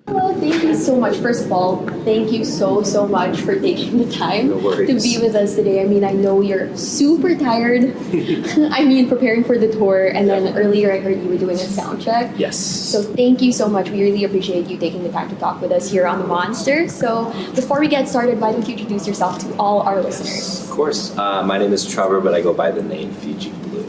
Hello, thank you so much. First of all, thank you so much for taking the time to be with us today. I mean, I know you're super tired. I mean, preparing for the tour, and then earlier I heard you were doing a sound check. Yes. So thank you so much. We really appreciate you taking the time to talk with us here on The Monster. So before we get started, why don't you introduce yourself to all our listeners? Of course. My name is Trevor, but I go by the name Fiji Blue.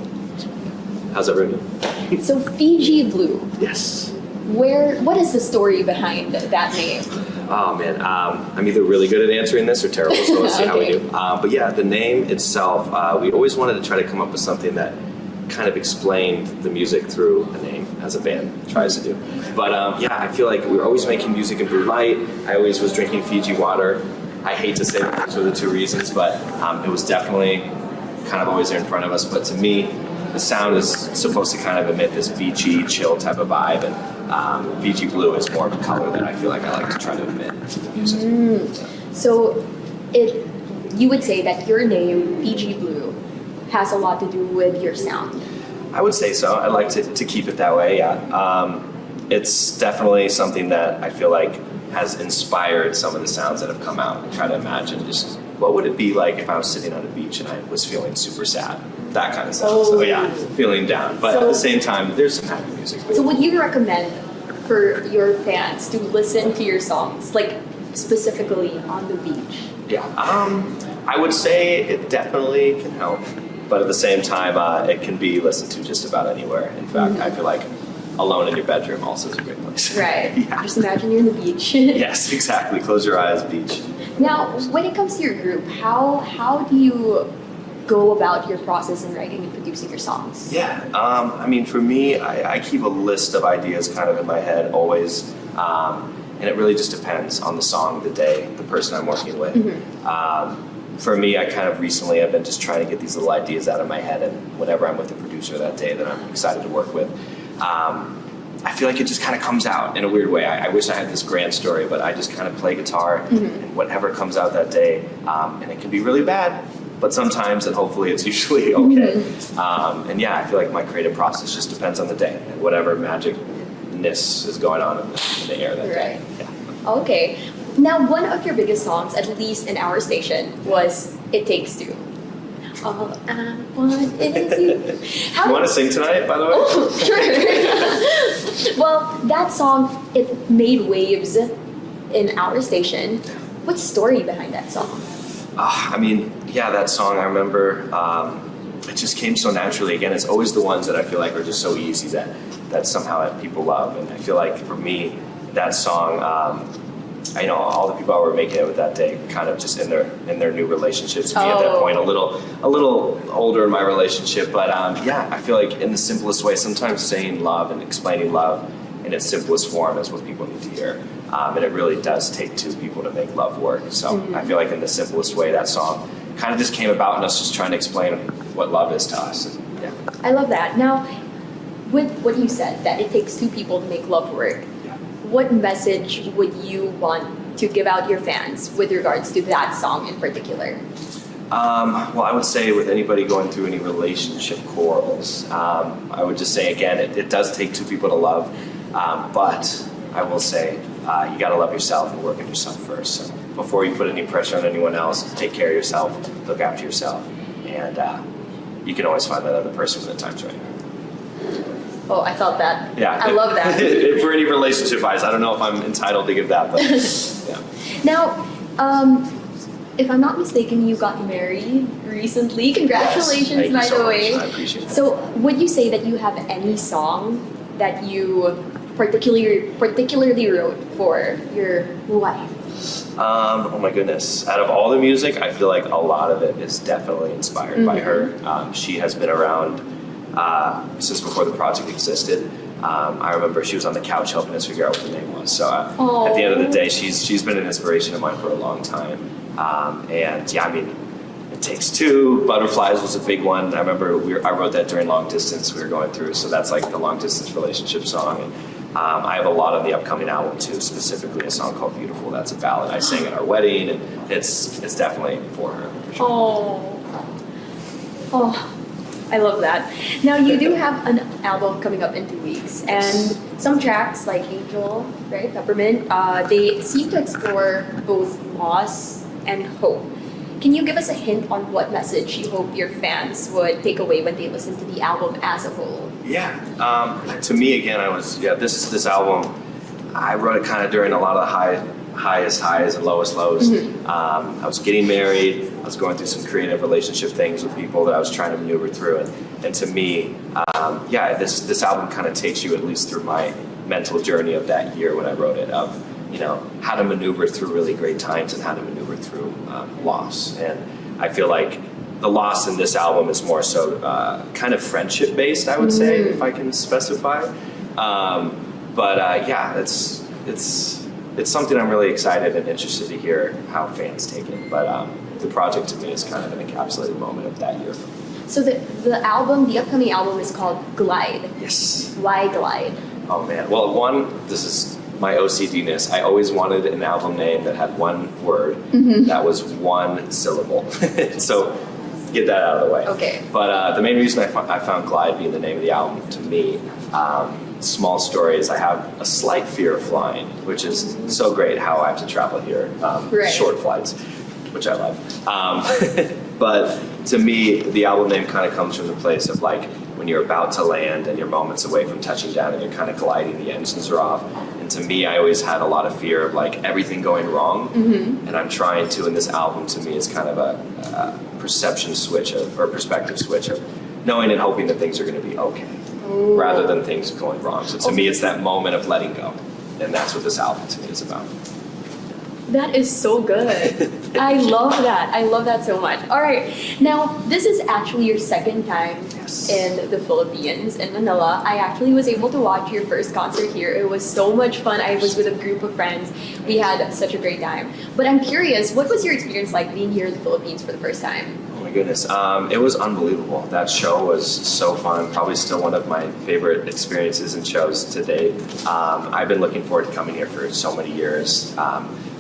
How's everyone doing? So Fiji Blue. Yes. What is the story behind that name? Oh man, I'm either really good at answering this or terrible, so let's see how we do. But yeah, the name itself, we always wanted to try to come up with something that kind of explained the music through a name, as a band tries to do. But yeah, I feel like we were always making music in blue light. I always was drinking Fiji water. I hate to say that those were the two reasons, but it was definitely kind of always there in front of us. But to me, the sound is supposed to kind of emit this beachy, chill type of vibe, and Fiji Blue is more of a color that I feel like I like to try to emit into the music. So, you would say that your name, Fiji Blue, has a lot to do with your sound? I would say so. I like to keep it that way, yeah. It's definitely something that I feel like has inspired some of the sounds that have come out. I try to imagine just what would it be like if I was sitting on a beach and I was feeling super sad. That kind of stuff. Oh. So yeah, feeling down. But at the same time, there's some happy music. So would you recommend for your fans to listen to your songs, like specifically on the beach? Yeah, I would say it definitely can help. But at the same time, it can be listened to just about anywhere. In fact, I feel like alone in your bedroom also is a great place. Right. Yeah. Just imagine you're in the beach. Yes, exactly. Close your eyes, beach. Now, when it comes to your group, how do you go about your process in writing and producing your songs? Yeah, I mean, for me, I keep a list of ideas kind of in my head always, and it really just depends on the song, the day, the person I'm working with. For me, I kind of recently I've been just trying to get these little ideas out of my head, and whenever I'm with the producer that day that I'm excited to work with, I feel like it just kind of comes out in a weird way. I wish I had this grand story, but I just kind of play guitar, and whatever comes out that day, and it can be really bad, but sometimes, and hopefully it's usually okay. And yeah, I feel like my creative process just depends on the day, and whatever magicness is going on in the air that day. Yeah. Okay. Now, one of your biggest songs, at least in our station, was It Takes Two. All I want is you. You want to sing tonight, by the way? Oh, sure. Well, that song, it made waves in our station. What's the story behind that song? I mean, yeah, that song, I remember, it just came so naturally. Again, it's always the ones that I feel like are just so easy that somehow people love. And I feel like for me, that song, I know all the people I were making it with that day, kind of just in their new relationships. Me at that point, a little older in my relationship, but yeah, I feel like in the simplest way, sometimes saying love and explaining love in its simplest form is what people need to hear, and it really does take two people to make love work. So I feel like in the simplest way, that song kind of just came about, and us just trying to explain what love is to us. And, yeah, I love that. Now, with what you said, that it takes two people to make love work. What message would you want to give out your fans with regards to that song in particular? Well, I would say with anybody going through any relationship quarrels, I would just say again, it does take two people to love, but I will say you got to love yourself and work on yourself first. So before you put any pressure on anyone else, take care of yourself, look after yourself, and you can always find that other person when the time's right. Oh, I felt that. Yeah, I love that. For any relationship advice, I don't know if I'm entitled to give that, but yeah. Now, if I'm not mistaken, you got married recently. Congratulations, yes, by the way. I appreciate it. So, would you say that you have any song that you particularly wrote for your wife? Oh my goodness. Out of all the music, I feel like a lot of it is definitely inspired by her. She has been around since before the project existed. I remember she was on the couch helping us figure out what the name was. So at the end of the day, she's been an inspiration of mine for a long time. And yeah, I mean, It Takes Two, Butterflies was a big one. I remember I wrote that during long distance we were going through. So that's like the long distance relationship song. And, I have a lot on the upcoming album too, specifically a song called Beautiful. That's a ballad I sang at our wedding, and it's definitely for her. For sure. Oh. I love that. Now, you do have an album coming up in 2 weeks, and some tracks like Angel, right, Peppermint, they seem to explore both loss and hope. Can you give us a hint on what message you hope your fans would take away when they listen to the album as a whole? Yeah, to me again, this album, I wrote it kind of during a lot of the highest highs and lowest lows. I was getting married, I was going through some creative relationship things with people that I was trying to maneuver through, and to me, this album kind of takes you at least through my mental journey of that year when I wrote it, of how to maneuver through really great times and how to maneuver through loss. And I feel like the loss in this album is more so kind of friendship based, I would say, if I can specify. It's something I'm really excited and interested to hear how fans take it. But the project to me is kind of an encapsulated moment of that year. So the upcoming album is called Glide. Yes. Why Glide? Oh man. Well, this is my OCD-ness. I always wanted an album name that had one word that was one syllable. So get that out of the way. Okay. But the main reason I found Glide being the name of the album, to me, small story is I have a slight fear of flying, which is so great how I have to travel here. Short flights, which I love. But to me, the album name kind of comes from the place of like when you're about to land and you're moments away from touching down and you're kind of gliding, the engines are off. And to me, I always had a lot of fear of like everything going wrong. And I'm trying to, and this album to me is kind of a perception switch or perspective switch of knowing and hoping that things are going to be okay. Rather than things going wrong. So to me, it's that moment of letting go. And that's what this album to me is about. That is so good. I love that. I love that so much. All right. Now, this is actually your second time in the Philippines, in Manila. I actually was able to watch your first concert here. It was so much fun. I was with a group of friends. We had such a great time. But I'm curious, what was your experience like being here in the Philippines for the first time? Oh my goodness. It was unbelievable. That show was so fun. Probably still one of my favorite experiences and shows to date. I've been looking forward to coming here for so many years.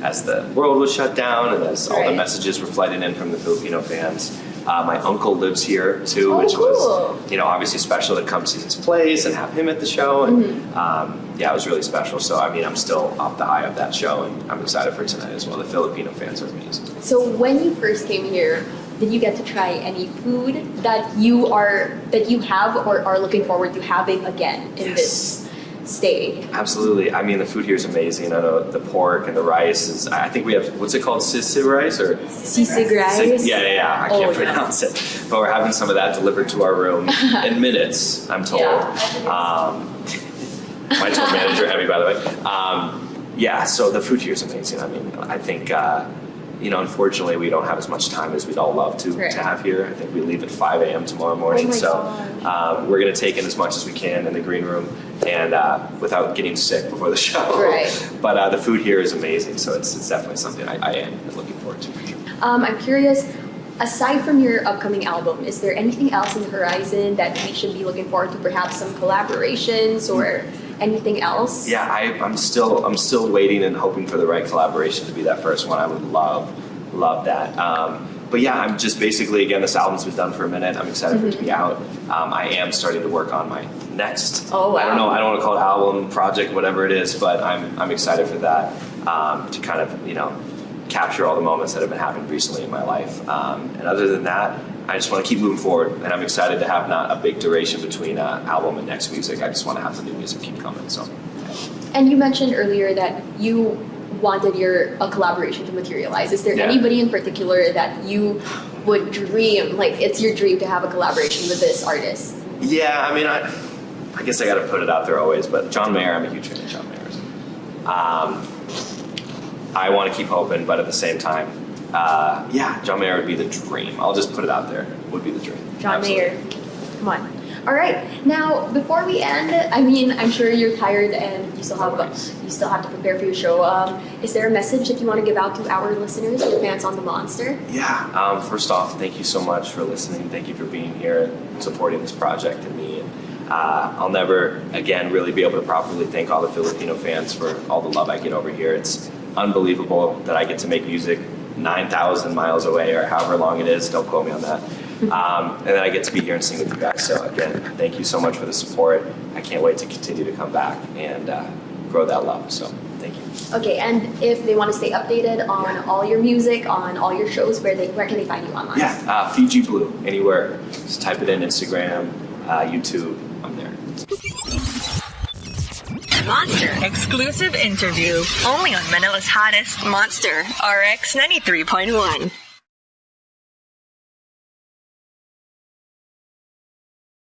As the world was shut down and as all the messages were flooding in from the Filipino fans. My uncle lives here too, which was, obviously special to come see his plays and have him at the show. And it was really special. So, I mean, I'm still off the high of that show and I'm excited for tonight as well. The Filipino fans are amazing. So when you first came here, did you get to try any food that you have or are looking forward to having again in this stay? Absolutely. I mean, the food here is amazing. I know the pork and the rice is, I think we have, what's it called? Sisig rice or? Sisig rice? Yeah. I can't pronounce it. But we're having some of that delivered to our room in minutes, I'm told. My tour manager, Emmy, by the way. So the food here is amazing. I mean, I think, unfortunately, we don't have as much time as we'd all love to have here. I think we leave at 5 a.m. tomorrow morning. We're going to take in as much as we can in the green room and without getting sick before the show. But the food here is amazing, so it's definitely something I am looking forward to. I'm curious, aside from your upcoming album, is there anything else in the horizon that we should be looking forward to? Perhaps some collaborations or anything else? Yeah, I'm still waiting and hoping for the right collaboration to be that first one. I would love that. But yeah, I'm just basically, again, this album's been done for a minute. I'm excited for it to be out. I am starting to work on my next. Oh, wow. I don't want to call it album, project, whatever it is, but I'm excited for that to kind of, capture all the moments that have been happening recently in my life. And other than that, I just want to keep moving forward, and I'm excited to have not a big duration between album and next music. I just want to have the new music keep coming. So. And you mentioned earlier that you wanted a collaboration to materialize. Is there anybody in particular that you would dream, like it's your dream to have a collaboration with this artist? Yeah, I mean, I guess I got to put it out there always, but John Mayer, I'm a huge fan of John Mayer's. I want to keep hoping, but at the same time, John Mayer would be the dream. I'll just put it out there. Would be the dream. John Mayer. Come on. All right. Now, before we end, I mean, I'm sure you're tired and you still have to prepare for your show. Is there a message that you want to give out to our listeners, your fans on the Monster? Yeah. First off, thank you so much for listening. Thank you for being here and supporting this project and me. I'll never, again, really be able to properly thank all the Filipino fans for all the love I get over here. It's unbelievable that I get to make music 9,000 miles away or however long it is. Don't quote me on that. And then I get to be here and sing with you guys. So again, thank you so much for the support. I can't wait to continue to come back and grow that love. So thank you. Okay, and if they want to stay updated on all your music, on all your shows, where can they find you online? Yeah, Fiji Blue, anywhere. Just type it in, Instagram, YouTube, I'm there. Monster exclusive interview only on Manila's hottest Monster RX93.1.